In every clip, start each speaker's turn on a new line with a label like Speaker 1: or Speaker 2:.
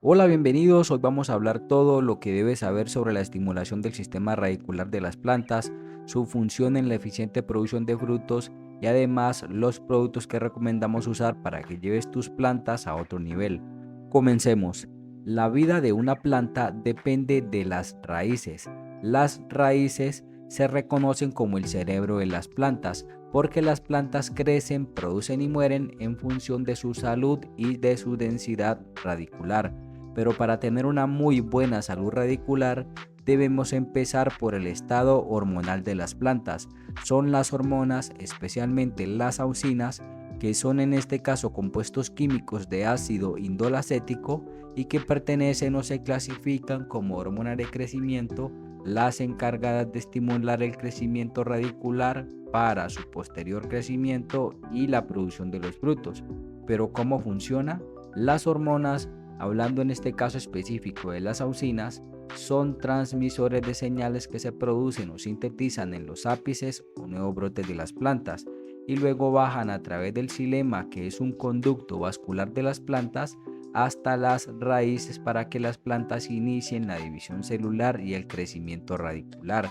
Speaker 1: Hola, bienvenidos. Hoy vamos a hablar todo lo que debes saber sobre la estimulación del sistema radicular de las plantas, su función en la eficiente producción de frutos y además los productos que recomendamos usar para que lleves tus plantas a otro nivel. Comencemos. La vida de una planta depende de las raíces. Las raíces se reconocen como el cerebro de las plantas porque las plantas crecen, producen y mueren en función de su salud y de su densidad radicular. Pero para tener una muy buena salud radicular, debemos empezar por el estado hormonal de las plantas. Son las hormonas, especialmente las auxinas, que son en este caso compuestos químicos de ácido indolacético y que pertenecen o se clasifican como hormonas de crecimiento, las encargadas de estimular el crecimiento radicular para su posterior crecimiento y la producción de los frutos. Pero ¿cómo funciona? Las hormonas, hablando en este caso específico de las auxinas, son transmisores de señales que se producen o sintetizan en los ápices o nuevos brotes de las plantas y luego bajan a través del xilema, que es un conducto vascular de las plantas, hasta las raíces para que las plantas inicien la división celular y el crecimiento radicular.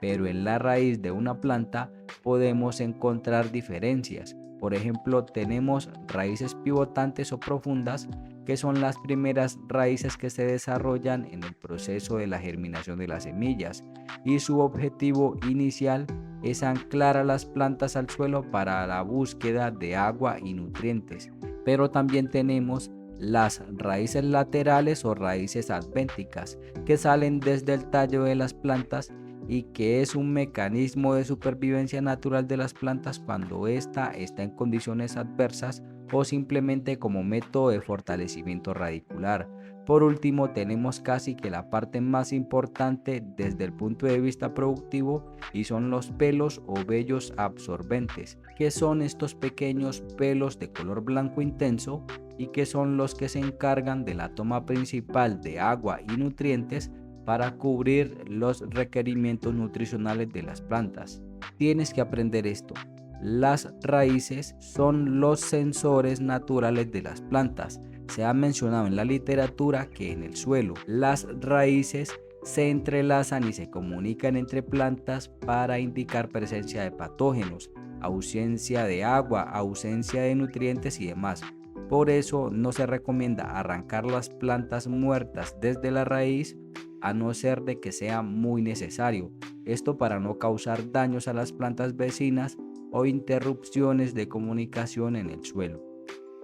Speaker 1: Pero en la raíz de una planta podemos encontrar diferencias. Por ejemplo, tenemos raíces pivotantes o profundas, que son las primeras raíces que se desarrollan en el proceso de la germinación de las semillas, y su objetivo inicial es anclar a las plantas al suelo para la búsqueda de agua y nutrientes. Pero también tenemos las raíces laterales o raíces advénticas, que salen desde el tallo de las plantas y que es un mecanismo de supervivencia natural de las plantas cuando ésta está en condiciones adversas o simplemente como método de fortalecimiento radicular. Por último, tenemos casi que la parte más importante desde el punto de vista productivo, y son los pelos o vellos absorbentes, que son estos pequeños pelos de color blanco intenso y que son los que se encargan de la toma principal de agua y nutrientes para cubrir los requerimientos nutricionales de las plantas. Tienes que aprender esto. Las raíces son los sensores naturales de las plantas. Se ha mencionado en la literatura que en el suelo las raíces se entrelazan y se comunican entre plantas para indicar presencia de patógenos, ausencia de agua, ausencia de nutrientes y demás. Por eso no se recomienda arrancar las plantas muertas desde la raíz, a no ser de que sea muy necesario. Esto para no causar daños a las plantas vecinas o interrupciones de comunicación en el suelo.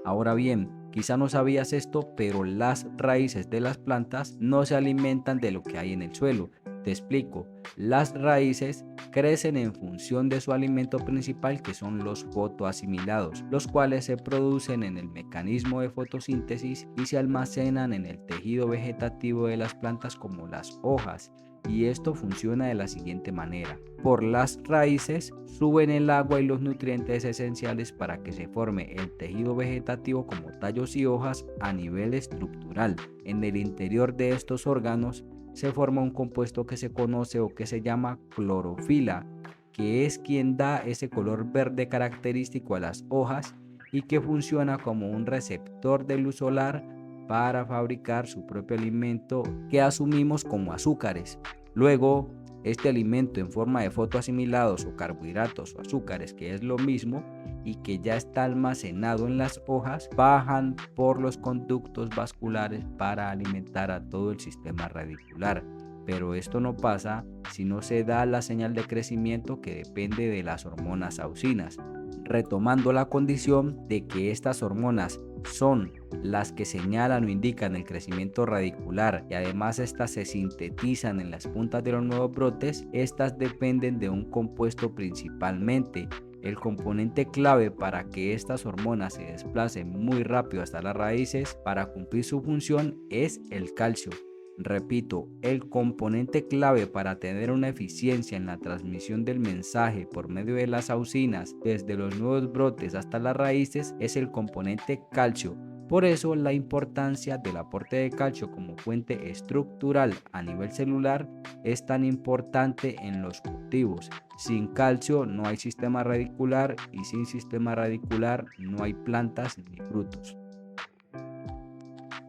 Speaker 1: Ahora bien, quizá no sabías esto, pero las raíces de las plantas no se alimentan de lo que hay en el suelo. Te explico. Las raíces crecen en función de su alimento principal, que son los fotoasimilados, los cuales se producen en el mecanismo de fotosíntesis y se almacenan en el tejido vegetativo de las plantas como las hojas. Y esto funciona de la siguiente manera. Por las raíces suben el agua y los nutrientes esenciales para que se forme el tejido vegetativo como tallos y hojas a nivel estructural. En el interior de estos órganos se forma un compuesto que se conoce o que se llama clorofila, que es quien da ese color verde característico a las hojas y que funciona como un receptor de luz solar para fabricar su propio alimento que asumimos como azúcares. Luego, este alimento en forma de fotoasimilados o carbohidratos o azúcares, que es lo mismo y que ya está almacenado en las hojas, bajan por los conductos vasculares para alimentar a todo el sistema radicular. Pero esto no pasa si no se da la señal de crecimiento, que depende de las hormonas auxinas, retomando la condición de que estas hormonas son las que señalan o indican el crecimiento radicular y además estas se sintetizan en las puntas de los nuevos brotes. Estas dependen de un compuesto principalmente. El componente clave para que estas hormonas se desplacen muy rápido hasta las raíces para cumplir su función es el calcio. Repito, el componente clave para tener una eficiencia en la transmisión del mensaje por medio de las auxinas desde los nuevos brotes hasta las raíces es el componente calcio. Por eso la importancia del aporte de calcio como fuente estructural a nivel celular es tan importante en los cultivos. Sin calcio no hay sistema radicular y sin sistema radicular no hay plantas ni frutos.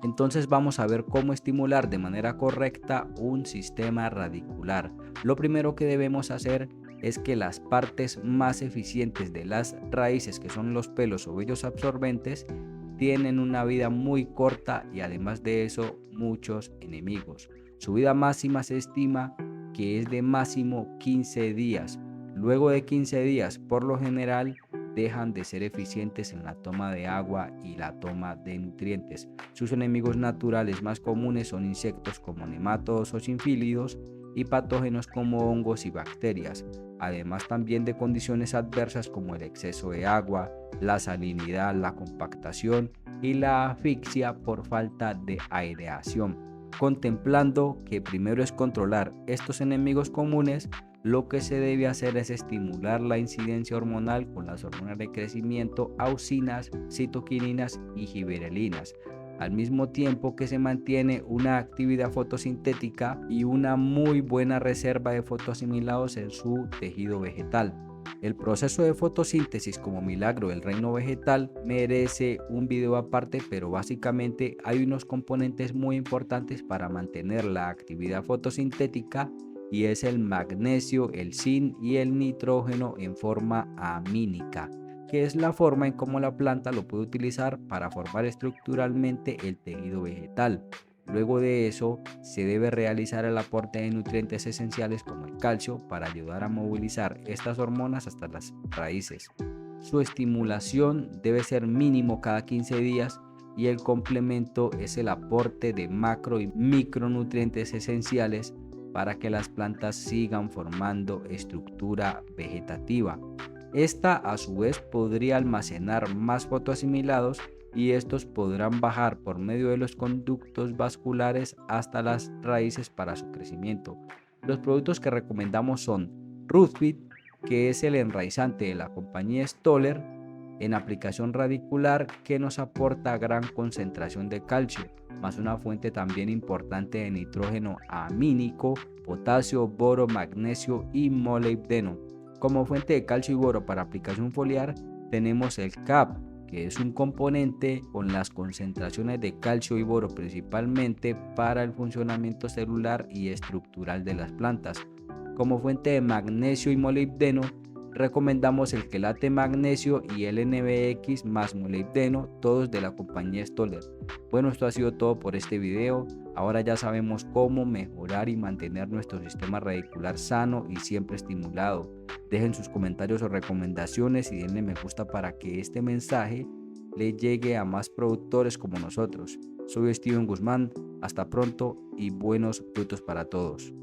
Speaker 1: Entonces vamos a ver cómo estimular de manera correcta un sistema radicular. Lo primero que debemos hacer es que las partes más eficientes de las raíces, que son los pelos o vellos absorbentes, tienen una vida muy corta y además de eso muchos enemigos. Su vida máxima se estima que es de máximo 15 días. Luego de 15 días, por lo general, dejan de ser eficientes en la toma de agua y la toma de nutrientes. Sus enemigos naturales más comunes son insectos como nematodos o sinfílidos y patógenos como hongos y bacterias, además también de condiciones adversas como el exceso de agua, la salinidad, la compactación y la asfixia por falta de aireación. Contemplando que primero es controlar estos enemigos comunes, lo que se debe hacer es estimular la incidencia hormonal con las hormonas de crecimiento, auxinas, citoquininas y gibberelinas, al mismo tiempo que se mantiene una actividad fotosintética y una muy buena reserva de fotoasimilados en su tejido vegetal. El proceso de fotosíntesis como milagro del reino vegetal merece un video aparte, pero básicamente hay unos componentes muy importantes para mantener la actividad fotosintética y es el magnesio, el zinc y el nitrógeno en forma amínica, que es la forma en cómo la planta lo puede utilizar para formar estructuralmente el tejido vegetal. Luego de eso, se debe realizar el aporte de nutrientes esenciales como el calcio para ayudar a movilizar estas hormonas hasta las raíces. Su estimulación debe ser mínimo cada 15 días y el complemento es el aporte de macro y micronutrientes esenciales para que las plantas sigan formando estructura vegetativa. Esta a su vez podría almacenar más fotoasimilados y estos podrán bajar por medio de los conductos vasculares hasta las raíces para su crecimiento. Los productos que recomendamos son Rootfit, que es el enraizante de la compañía Stoller, en aplicación radicular que nos aporta gran concentración de calcio, más una fuente también importante de nitrógeno amínico, potasio, boro, magnesio y molibdeno. Como fuente de calcio y boro para aplicación foliar tenemos el CAP, que es un componente con las concentraciones de calcio y boro principalmente para el funcionamiento celular y estructural de las plantas. Como fuente de magnesio y molibdeno recomendamos el quelate magnesio y el NBX más molibdeno, todos de la compañía Stoller. Bueno, esto ha sido todo por este video. Ahora ya sabemos cómo mejorar y mantener nuestro sistema radicular sano y siempre estimulado. Dejen sus comentarios o recomendaciones y denle me gusta para que este mensaje le llegue a más productores como nosotros. Soy Steven Guzmán, hasta pronto y buenos frutos para todos.